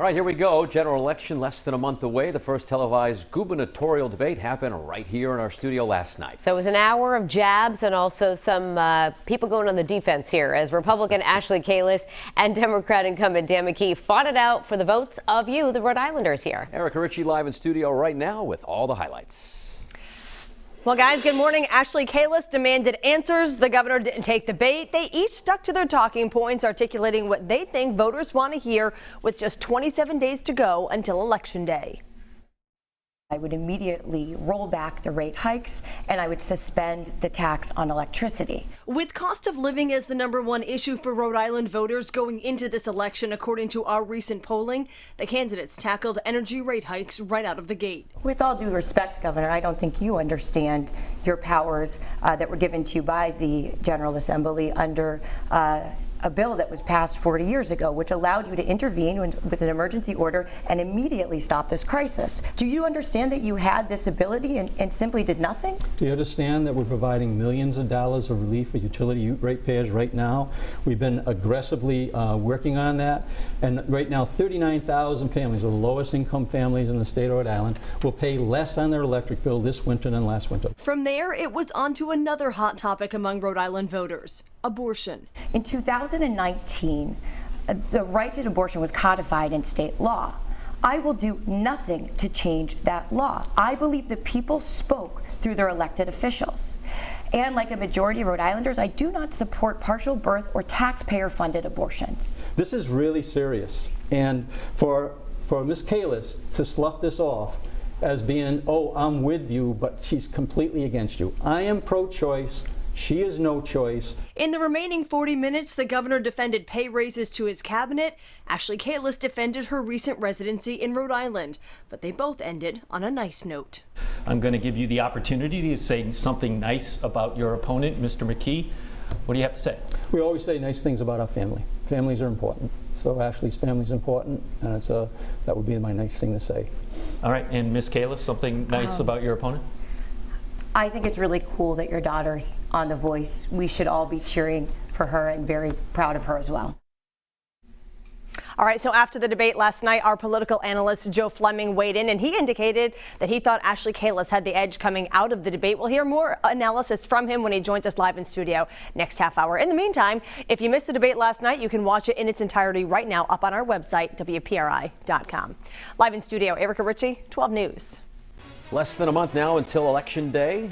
All right, here we go. General election less than a month away. The first televised gubernatorial debate happened right here in our studio last night. So it was an hour of jabs and also some people going on the defense here as Republican Ashley Kalus and Democrat incumbent McKee fought it out for the votes of you, the Rhode Islanders here. Erica Ritchie live in studio right now with all the highlights. Well, guys, good morning. Ashley Kalus demanded answers. The governor didn't take the bait. They each stuck to their talking points, articulating what they think voters want to hear with just 27 days to go until Election Day. I would immediately roll back the rate hikes and I would suspend the tax on electricity. With cost of living as the #1 issue for Rhode Island voters going into this election, according to our recent polling, the candidates tackled energy rate hikes right out of the gate. With all due respect, Governor, I don't think you understand your powers that were given to you by the General Assembly under a bill that was passed 40 years ago, which allowed you to intervene with an emergency order and immediately stop this crisis. Do you understand that you had this ability and simply did nothing? Do you understand that we're providing millions of dollars of relief for utility ratepayers right now? We've been aggressively working on that, and right now 39,000 families, the lowest income families in the state of Rhode Island, will pay less on their electric bill this winter than last winter. From there, it was on to another hot topic among Rhode Island voters: abortion. In 2019, the right to abortion was codified in state law. I will do nothing to change that law. I believe the people spoke through their elected officials. And like a majority of Rhode Islanders, I do not support partial birth or taxpayer-funded abortions. This is really serious. And for Ms. Kalus to slough this off as being, oh, I'm with you, but she's completely against you. I am pro-choice. She has no choice. In the remaining 40 minutes, the governor defended pay raises to his cabinet. Ashley Kalus defended her recent residency in Rhode Island, but they both ended on a nice note. I'm going to give you the opportunity to say something nice about your opponent, Mr. McKee. What do you have to say? We always say nice things about our family. Families are important. So Ashley's family is important, and that would be my nice thing to say. All right, and Ms. Kalus, something nice about your opponent? I think it's really cool that your daughter's on The Voice. We should all be cheering for her and very proud of her as well. All right, so after the debate last night, our political analyst Joe Fleming weighed in, and he indicated that he thought Ashley Kalus had the edge coming out of the debate. We'll hear more analysis from him when he joins us live in studio next half hour. In the meantime, if you missed the debate last night, you can watch it in its entirety right now up on our website, WPRI.com. Live in studio, Erica Ritchie, 12 News. Less than a month now until Election Day.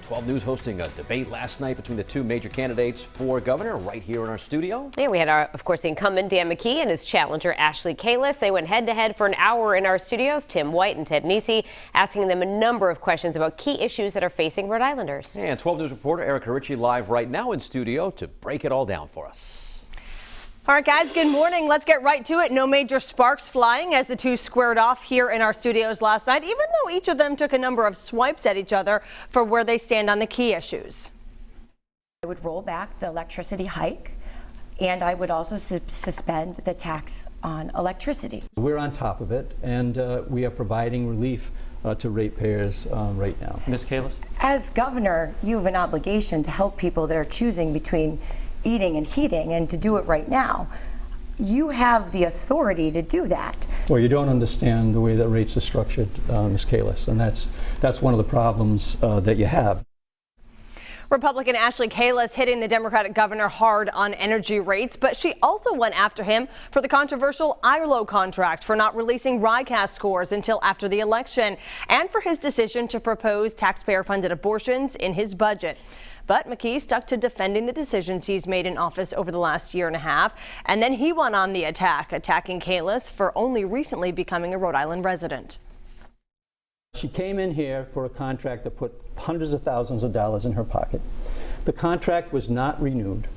12 News hosting a debate last night between the two major candidates for governor right here in our studio. Yeah, we had, of course, the incumbent McKee and his challenger Ashley Kalus. They went head-to-head for an hour in our studios. Tim White and Ted Nisi asking them a number of questions about key issues that are facing Rhode Islanders. And 12 News reporter Erica Ritchie live right now in studio to break it all down for us. All right, guys, good morning. Let's get right to it. No major sparks flying as the two squared off here in our studios last night, even though each of them took a number of swipes at each other for where they stand on the key issues. I would roll back the electricity hike, and I would also suspend the tax on electricity. We're on top of it, and we are providing relief to ratepayers right now. Ms. Kalus? As governor, you have an obligation to help people that are choosing between eating and heating, and to do it right now. You have the authority to do that. Well, you don't understand the way that rates are structured, Ms. Kalus, and that's one of the problems that you have. Republican Ashley Kalus hitting the Democratic governor hard on energy rates, but she also went after him for the controversial IRLO contract, for not releasing RICAS scores until after the election, and for his decision to propose taxpayer-funded abortions in his budget. But McKee stuck to defending the decisions he's made in office over the last year and a half, and then he went on the attack, attacking Kalus for only recently becoming a Rhode Island resident. She came in here for a contract that put hundreds of thousands of dollars in her pocket. The contract was not renewed.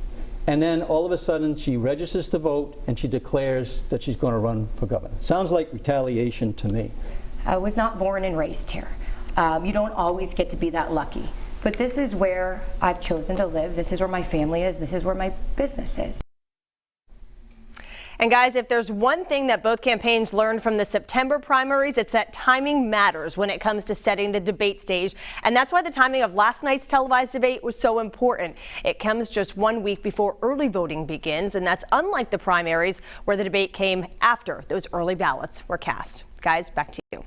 And then all of a sudden she registers to vote and she declares that she's going to run for governor. Sounds like retaliation to me. I was not born and raised here. You don't always get to be that lucky. But this is where I've chosen to live. This is where my family is. This is where my business is. And guys, if there's one thing that both campaigns learned from the September primaries, it's that timing matters when it comes to setting the debate stage. And that's why the timing of last night's televised debate was so important. It comes just 1 week before early voting begins, and that's unlike the primaries where the debate came after those early ballots were cast. Guys, back to you.